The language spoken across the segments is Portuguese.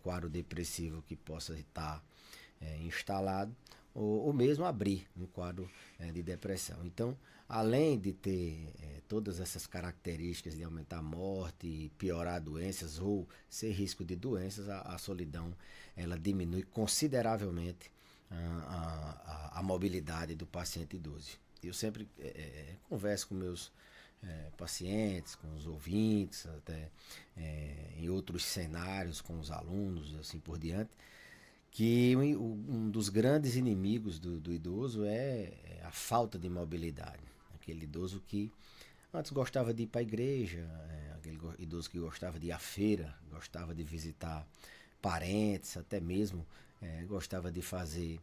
quadro depressivo que possa estar instalado, ou mesmo abrir um quadro de depressão. Então, além de ter todas essas características de aumentar a morte, piorar doenças ou ser risco de doenças, a solidão ela diminui consideravelmente a mobilidade do paciente idoso. Eu sempre converso com meus pacientes, com os ouvintes, até em outros cenários, com os alunos, assim por diante, que um dos grandes inimigos do idoso é a falta de mobilidade. Aquele idoso que antes gostava de ir para a igreja, aquele idoso que gostava de ir à feira, gostava de visitar parentes, até mesmo gostava de fazer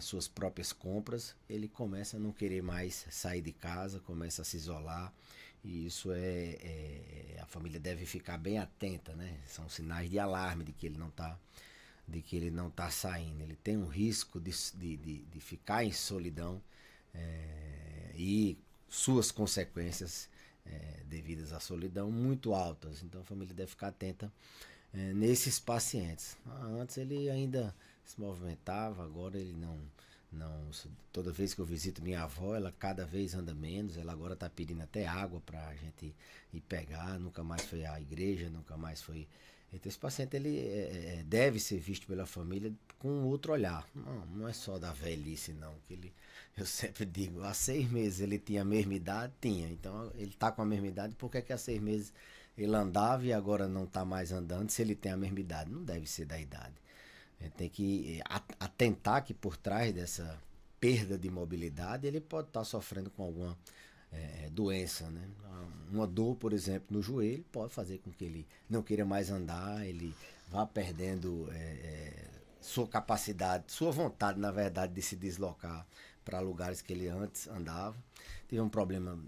suas próprias compras, ele começa a não querer mais sair de casa, começa a se isolar, e isso a família deve ficar bem atenta, né? São sinais de alarme de que ele não está saindo. Ele tem um risco de ficar em solidão e suas consequências devidas à solidão muito altas. Então a família deve ficar atenta nesses pacientes. Antes ele ainda se movimentava, agora ele não. Toda vez que eu visito minha avó, ela cada vez anda menos, ela agora está pedindo até água para a gente ir pegar, nunca mais foi à igreja, nunca mais foi. Então esse paciente ele deve ser visto pela família com outro olhar. Não é só da velhice não, eu sempre digo, há 6 meses ele tinha a mesma idade, tinha, então ele está com a mesma idade, por que há 6 meses ele andava e agora não está mais andando se ele tem a mesma idade? Não deve ser da idade. Tem que atentar que por trás dessa perda de mobilidade ele pode estar sofrendo com alguma doença, né? Uma dor, por exemplo, no joelho pode fazer com que ele não queira mais andar, ele vá perdendo sua capacidade, sua vontade, na verdade, de se deslocar para lugares que ele antes andava. Teve um problema,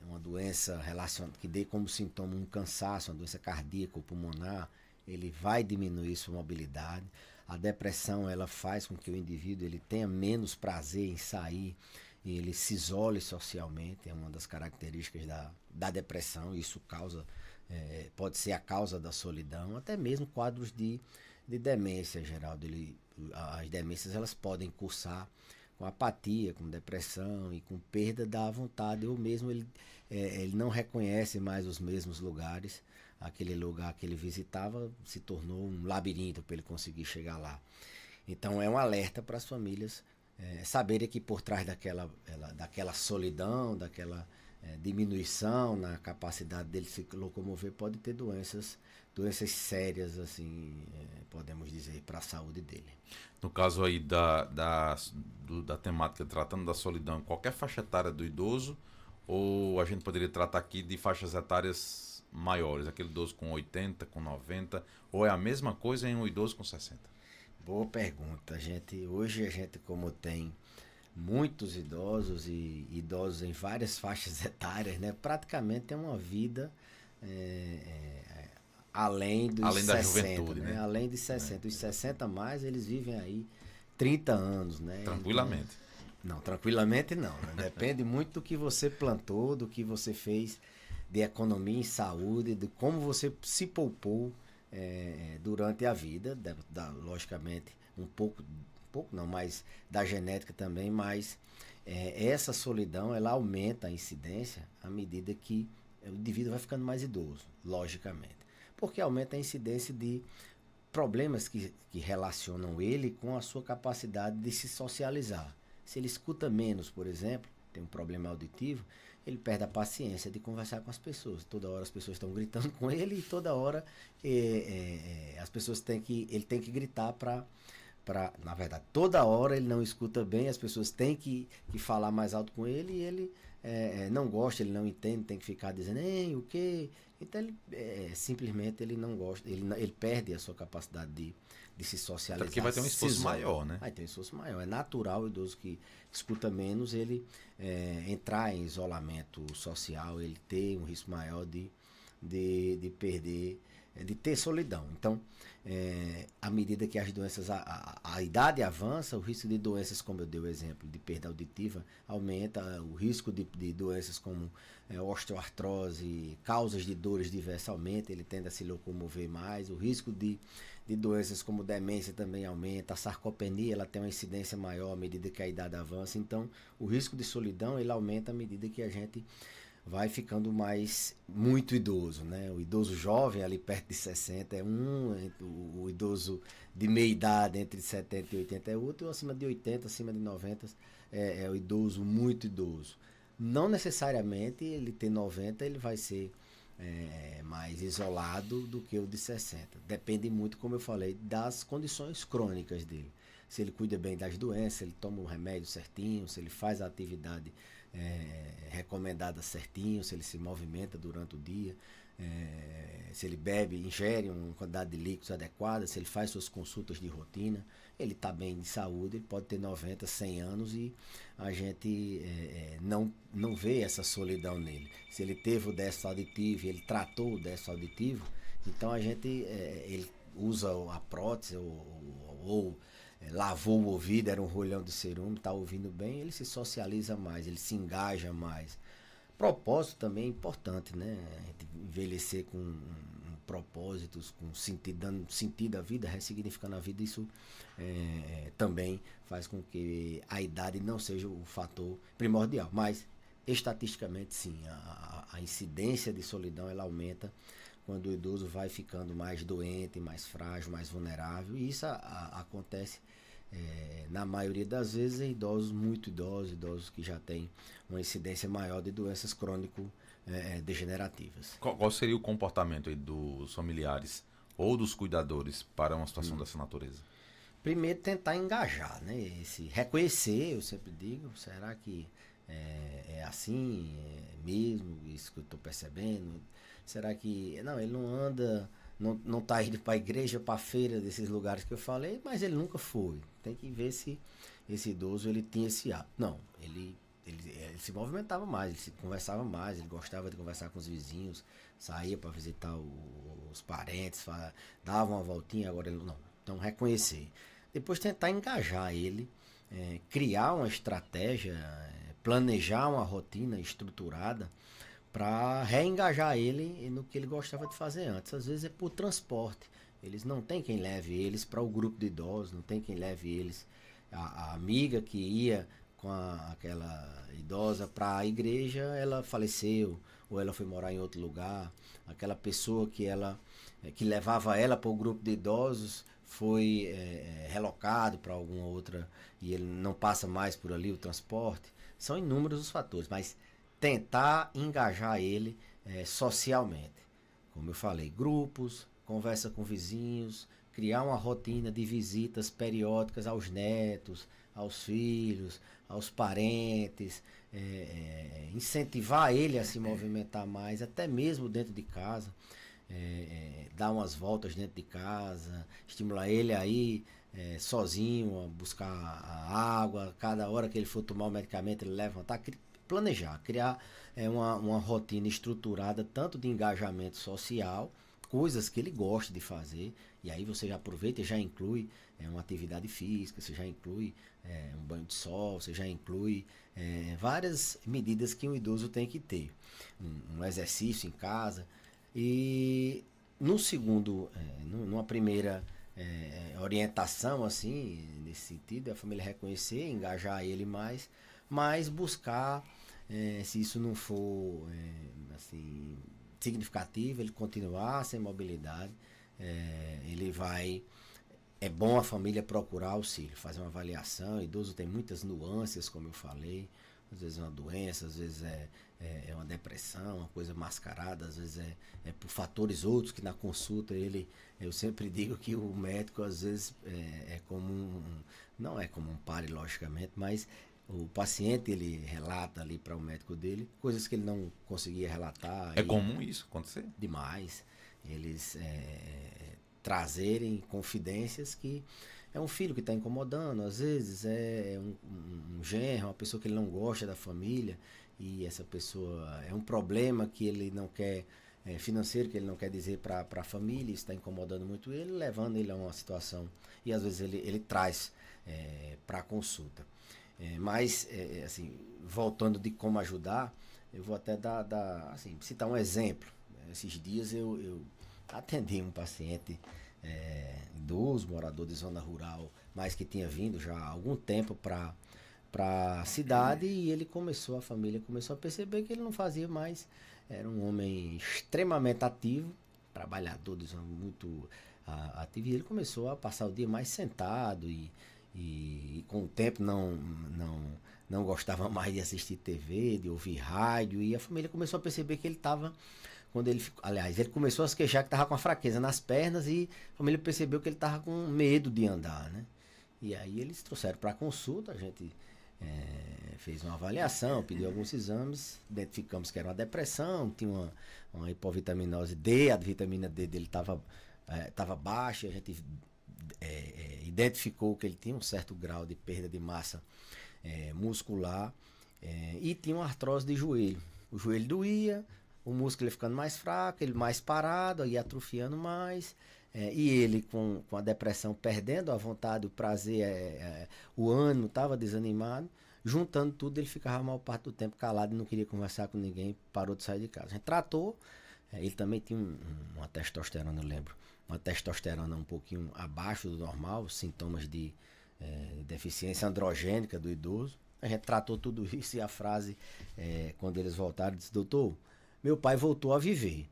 uma doença relacionada que dê como sintoma um cansaço, uma doença cardíaca ou pulmonar, ele vai diminuir sua mobilidade. A depressão ela faz com que o indivíduo ele tenha menos prazer em sair, e ele se isole socialmente, é uma das características da depressão. Isso pode ser a causa da solidão, até mesmo quadros de demência, Geraldo. As demências elas podem cursar com apatia, com depressão e com perda da vontade, ou mesmo ele não reconhece mais os mesmos lugares. Aquele lugar que ele visitava se tornou um labirinto para ele conseguir chegar lá. Então é um alerta para as famílias saberem que por trás daquela solidão, daquela diminuição na capacidade dele se locomover, pode ter doenças sérias, assim, podemos dizer, para a saúde dele. No caso aí da temática tratando da solidão, qualquer faixa etária do idoso, ou a gente poderia tratar aqui de faixas etárias maiores, aquele idoso com 80, com 90, ou é a mesma coisa em um idoso com 60? Boa pergunta. Hoje a gente como tem muitos idosos e idosos em várias faixas etárias, né? Praticamente tem uma vida além dos além 60, da juventude, né? Além de 60. Os 60 mais, eles vivem aí 30 anos, né? Tranquilamente. Então, não, tranquilamente não. Né? Depende muito do que você plantou, do que você fez de economia em saúde, de como você se poupou durante a vida, logicamente um pouco não, mas da genética também, mas essa solidão ela aumenta a incidência à medida que o indivíduo vai ficando mais idoso, logicamente, porque aumenta a incidência de problemas que relacionam ele com a sua capacidade de se socializar. Se ele escuta menos, por exemplo, tem um problema auditivo, ele perde a paciência de conversar com as pessoas. Toda hora as pessoas estão gritando com ele, e toda hora as pessoas ele tem que gritar na verdade, toda hora ele não escuta bem, as pessoas têm que falar mais alto com ele, e ele não gosta, ele não entende, tem que ficar dizendo, o quê? Então ele simplesmente ele não gosta, ele perde a sua capacidade de se socializar. Porque vai ter um esforço maior, né? Vai ter um esforço maior. É natural o idoso que escuta menos, ele entrar em isolamento social, ele ter um risco maior de perder, de ter solidão. Então, à medida que as doenças, a idade avança, o risco de doenças, como eu dei o exemplo, de perda auditiva, aumenta, o risco de doenças como osteoartrose, causas de dores diversas aumenta, ele tende a se locomover mais, o risco de de doenças como demência também aumenta, a sarcopenia ela tem uma incidência maior à medida que a idade avança, então o risco de solidão ele aumenta à medida que a gente vai ficando mais muito idoso, né? O idoso jovem ali perto de 60 é o idoso de meia idade entre 70 e 80 é outro, e acima de 80, acima de 90 é o idoso muito idoso. Não necessariamente ele ter 90 ele vai ser mais isolado do que o de 60. Depende muito, como eu falei, das condições crônicas dele. Se ele cuida bem das doenças, se ele toma o remédio certinho, se ele faz a atividade recomendada certinho, se ele se movimenta durante o dia, se ele bebe, ingere uma quantidade de líquidos adequada, se ele faz suas consultas de rotina, ele está bem de saúde, ele pode ter 90, 100 anos e a gente não vê essa solidão nele. Se ele teve o déficit auditivo e ele tratou o déficit auditivo, então a gente ele usa a prótese ou lavou o ouvido, era um rolhão de cerume, está ouvindo bem, ele se socializa mais, ele se engaja mais. Propósito também é importante, né? A gente envelhecer com propósitos, com sentido, dando sentido à vida, ressignificando a vida, isso também faz com que a idade não seja o fator primordial. Mas, estatisticamente, sim, a incidência de solidão ela aumenta quando o idoso vai ficando mais doente, mais frágil, mais vulnerável. E isso acontece na maioria das vezes em idosos muito idosos que já têm uma incidência maior de doenças crônico-degenerativas. Qual seria o comportamento aí dos familiares ou dos cuidadores para uma situação dessa natureza? Primeiro, tentar engajar, né? Reconhecer, eu sempre digo, será que é assim mesmo, isso que eu estou percebendo? Será que... Não, ele não anda... Não está indo para a igreja, para a feira desses lugares que eu falei, mas ele nunca foi. Tem que ver se esse idoso ele tinha esse hábito. Não, ele se movimentava mais, ele se conversava mais, ele gostava de conversar com os vizinhos, saía para visitar os parentes, dava uma voltinha, agora ele não. Então reconhecer. Depois tentar engajar ele, criar uma estratégia, planejar uma rotina estruturada para reengajar ele no que ele gostava de fazer antes. Às vezes é por transporte. Eles não tem quem leve eles para o grupo de idosos, não tem quem leve eles. A amiga que ia com aquela idosa para a igreja, ela faleceu ou ela foi morar em outro lugar. Aquela pessoa que levava ela para o grupo de idosos foi relocado para alguma outra e ele não passa mais por ali o transporte. São inúmeros os fatores, mas tentar engajar ele socialmente. Como eu falei, grupos, conversa com vizinhos, criar uma rotina de visitas periódicas aos netos, aos filhos, aos parentes, incentivar ele a se movimentar mais, até mesmo dentro de casa, dar umas voltas dentro de casa, estimular ele a ir sozinho, a buscar a água, cada hora que ele for tomar o medicamento ele levantar, planejar, criar uma rotina estruturada tanto de engajamento social, coisas que ele gosta de fazer, e aí você já aproveita e já inclui uma atividade física, você já inclui um banho de sol, você já inclui várias medidas que um idoso tem que ter, um exercício em casa, e no segundo, numa primeira orientação assim, nesse sentido, a família reconhecer, engajar ele mais, mas buscar, se isso não for assim, significativo, ele continuar sem mobilidade, ele vai... É bom a família procurar auxílio, fazer uma avaliação. O idoso tem muitas nuances, como eu falei. Às vezes é uma doença, às vezes é uma depressão, uma coisa mascarada, às vezes é por fatores outros que na consulta eu sempre digo que o médico às vezes é como não é como um pare, logicamente, mas o paciente ele relata ali para o médico dele coisas que ele não conseguia relatar. É comum isso acontecer? Demais. Eles trazerem confidências que é um filho que está incomodando, às vezes é um genro, uma pessoa que ele não gosta da família e essa pessoa é um problema que ele não quer, financeiro, que ele não quer dizer para a família, está incomodando muito ele, levando ele a uma situação e às vezes ele traz para a consulta. Mas, assim, voltando de como ajudar, eu vou até assim, citar um exemplo. Esses dias eu atendi um paciente idoso, morador de zona rural, mas que tinha vindo já há algum tempo para a cidade, e a família começou a perceber que ele não fazia mais, era um homem extremamente ativo, trabalhador, muito ativo, e ele começou a passar o dia mais sentado e com o tempo não gostava mais de assistir TV, de ouvir rádio, e a família começou a perceber que ele estava, aliás, ele começou a se queixar que estava com a fraqueza nas pernas, e a família percebeu que ele estava com medo de andar, né? E aí eles trouxeram para a consulta, a gente fez uma avaliação, pediu alguns exames, identificamos que era uma depressão, tinha uma hipovitaminose D, a vitamina D dele estava baixa, a gente identificou que ele tinha um certo grau de perda de massa muscular, e tinha uma artrose de joelho. O joelho doía, o músculo ia ficando mais fraco, ele mais parado, ia atrofiando mais, e ele com a depressão, perdendo a vontade, o prazer, o ânimo, estava desanimado. Juntando tudo, ele ficava a maior parte do tempo calado e não queria conversar com ninguém, parou de sair de casa. A gente tratou, ele também tinha uma testosterona, eu lembro, uma testosterona um pouquinho abaixo do normal, sintomas de deficiência androgênica do idoso. A gente tratou tudo isso, e a frase, quando eles voltaram, disse: doutor, meu pai voltou a viver.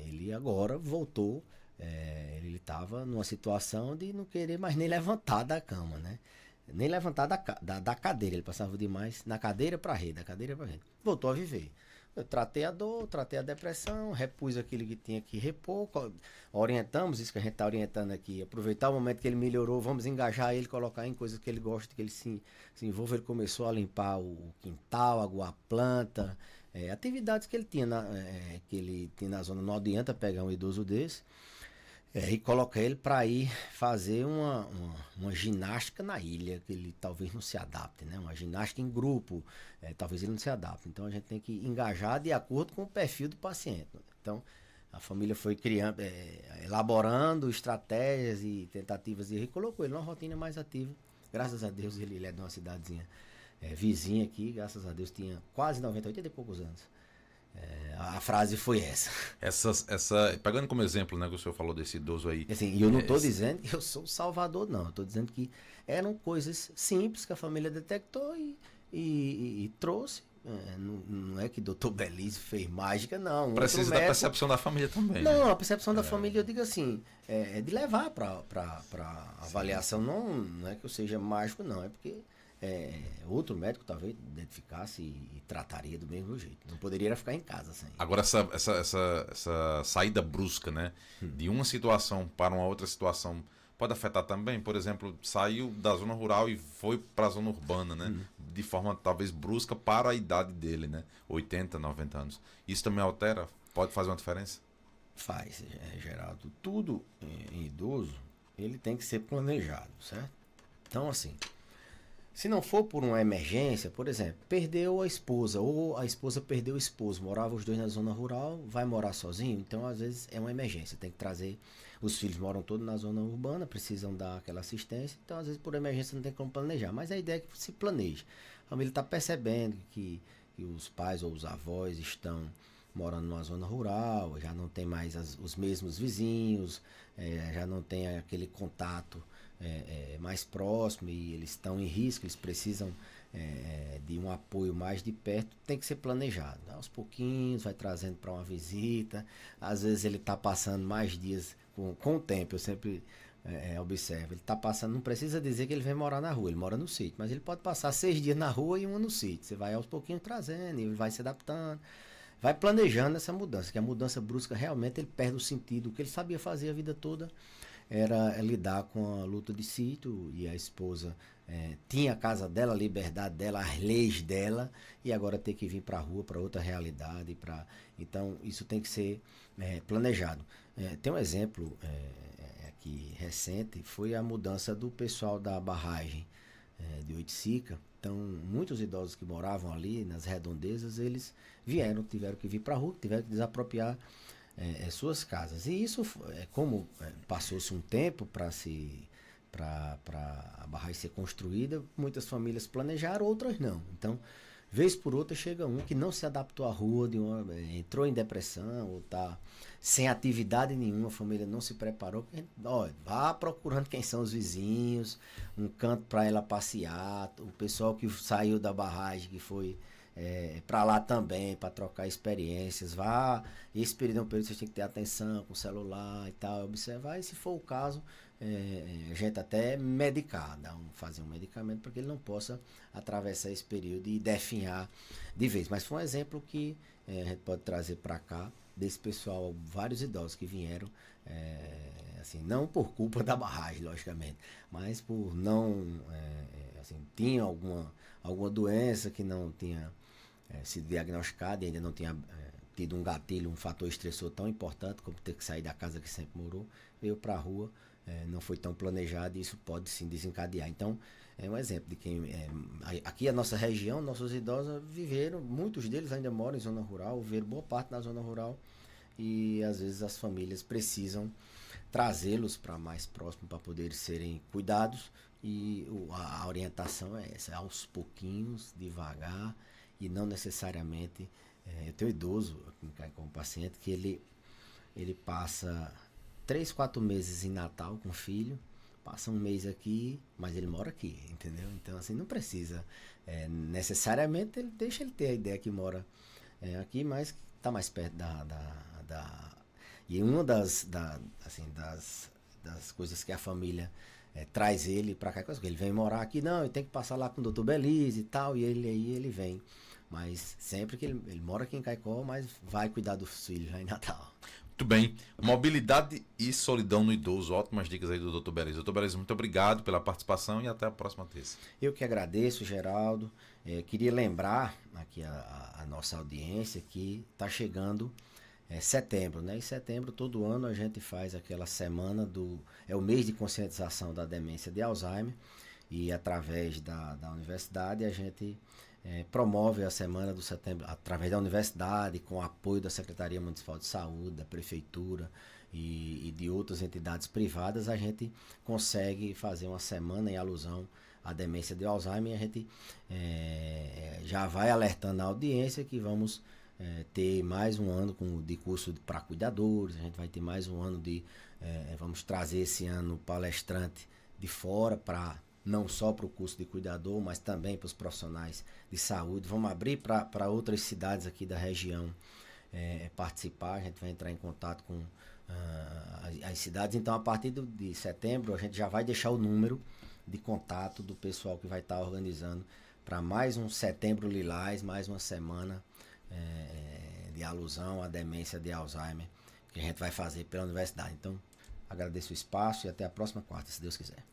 Ele agora voltou, ele estava numa situação de não querer mais nem levantar da cama, né? Nem levantar da cadeira, ele passava demais na cadeira para a rede, da cadeira para a rede. Voltou a viver. Eu tratei a dor, tratei a depressão, repus aquilo que tinha que repor, orientamos, isso que a gente está orientando aqui, aproveitar o momento que ele melhorou, vamos engajar ele, colocar em coisas que ele gosta, que ele se envolva. Ele começou a limpar o quintal, aguar a planta, atividades que ele tinha na zona. Não adianta pegar um idoso desse e colocar ele para ir fazer uma ginástica na ilha, que ele talvez não se adapte, né? Uma ginástica em grupo, talvez ele não se adapte. Então a gente tem que engajar de acordo com o perfil do paciente. Então a família foi criando, elaborando estratégias e tentativas, e colocou ele numa rotina mais ativa. Graças a Deus, ele é de uma cidadezinha vizinha aqui, graças a Deus tinha quase 80 e poucos anos. A frase foi essa. Pegando como exemplo, né, que o senhor falou desse idoso aí. Assim, e eu não estou dizendo que eu sou o salvador, não. Eu estou dizendo que eram coisas simples que a família detectou e trouxe. Não é que doutor Belise fez mágica, não. Precisa da percepção da família também. Não, né? A percepção da família, eu digo assim, de levar para avaliação. Não é que eu seja mágico, não. É porque outro médico talvez identificasse e trataria do mesmo jeito. Não poderia ficar em casa sem. Agora, essa saída brusca, né, de uma situação para uma outra situação pode afetar também. Por exemplo, saiu da zona rural e foi para a zona urbana, né, de forma talvez brusca para a idade dele, né, 80, 90 anos. Isso também altera? Pode fazer uma diferença? Faz, Geraldo. Tudo em idoso, ele tem que ser planejado, certo? Então, assim, se não for por uma emergência, por exemplo, perdeu a esposa, ou a esposa perdeu o esposo, moravam os dois na zona rural, vai morar sozinho, então às vezes é uma emergência, tem que trazer, os filhos moram todos na zona urbana, precisam dar aquela assistência, então às vezes por emergência não tem como planejar, mas a ideia é que se planeje. A família está percebendo que os pais ou os avós estão morando numa zona rural, já não tem mais os mesmos vizinhos, já não tem aquele contato mais próximo, e eles estão em risco, eles precisam de um apoio mais de perto. Tem que ser planejado, né? Aos pouquinhos, vai trazendo para uma visita. Às vezes ele está passando mais dias com o tempo, eu sempre observo, ele está passando, não precisa dizer que ele vem morar na rua, ele mora no sítio, mas ele pode passar 6 dias na rua e 1 no sítio. Você vai aos pouquinhos trazendo, e ele vai se adaptando, vai planejando essa mudança, que a mudança brusca realmente ele perde o sentido. O que ele sabia fazer a vida toda era lidar com a luta de sítio, e a esposa tinha a casa dela, a liberdade dela, as leis dela, e agora tem que vir para a rua, para outra realidade. Então isso tem que ser planejado. Tem um exemplo aqui recente, foi a mudança do pessoal da barragem de Oiticica. Então muitos idosos que moravam ali nas redondezas, eles tiveram que vir para a rua, tiveram que desapropriar suas casas. E isso, como passou-se um tempo para a barragem ser construída, muitas famílias planejaram, outras não. Então Vez por outra chega um que não se adaptou à rua, entrou em depressão, ou tá sem atividade nenhuma, a família não se preparou. Ó, vá procurando quem são os vizinhos, um canto para ela passear, o pessoal que saiu da barragem, que foi para lá também, para trocar experiências. Vá, esse período é um período que você tem que ter atenção com o celular e tal, observar, e se for o caso, a gente até medicar, fazer um medicamento para que ele não possa atravessar esse período e definhar de vez. Mas foi um exemplo que a gente pode trazer para cá, desse pessoal, vários idosos que vieram, assim, não por culpa da barragem, logicamente, mas por não, assim, tinha alguma doença que não tinha sido diagnosticada e ainda não tinha tido um gatilho, um fator estressor tão importante como ter que sair da casa que sempre morou, veio para a rua, não foi tão planejado e isso pode sim desencadear. Então, é um exemplo de quem... aqui a nossa região, nossos idosos viveram, muitos deles ainda moram em zona rural, viveram boa parte na zona rural e às vezes as famílias precisam trazê-los para mais próximo para poderem serem cuidados e a orientação é essa, aos pouquinhos, devagar e não necessariamente... eu tenho um idoso como paciente que ele passa 3, 4 meses em Natal com o filho, passa um mês aqui, mas ele mora aqui, entendeu? Então, assim, não precisa necessariamente, deixa ele ter a ideia que mora aqui, mas está mais perto e uma das coisas que a família traz ele para cá, ele vem morar aqui, não, ele tem que passar lá com o doutor Belize e tal, e ele vem. Mas sempre que ele mora aqui em Caicó, mas vai cuidar dos filhos lá em Natal. Muito bem. Mobilidade e solidão no idoso. Ótimas dicas aí do Dr. Belize. Dr. Belize, muito obrigado pela participação e até a próxima terça. Eu que agradeço, Geraldo. Queria lembrar aqui a nossa audiência que está chegando setembro, né? Em setembro, todo ano, a gente faz aquela semana é o mês de conscientização da demência de Alzheimer. E através da universidade, a gente promove a Semana do Setembro através da universidade, com o apoio da Secretaria Municipal de Saúde, da Prefeitura e de outras entidades privadas. A gente consegue fazer uma semana em alusão à demência de Alzheimer e a gente já vai alertando a audiência que vamos ter mais um ano de curso para cuidadores, a gente vai ter mais um ano vamos trazer esse ano palestrante de fora para não só para o curso de cuidador, mas também para os profissionais de saúde. Vamos abrir para outras cidades aqui da região participar. A gente vai entrar em contato com as cidades. Então, a partir de setembro, a gente já vai deixar o número de contato do pessoal que vai estar organizando para mais um Setembro Lilás, mais uma semana de alusão à demência de Alzheimer, que a gente vai fazer pela universidade. Então, agradeço o espaço e até a próxima quarta, se Deus quiser.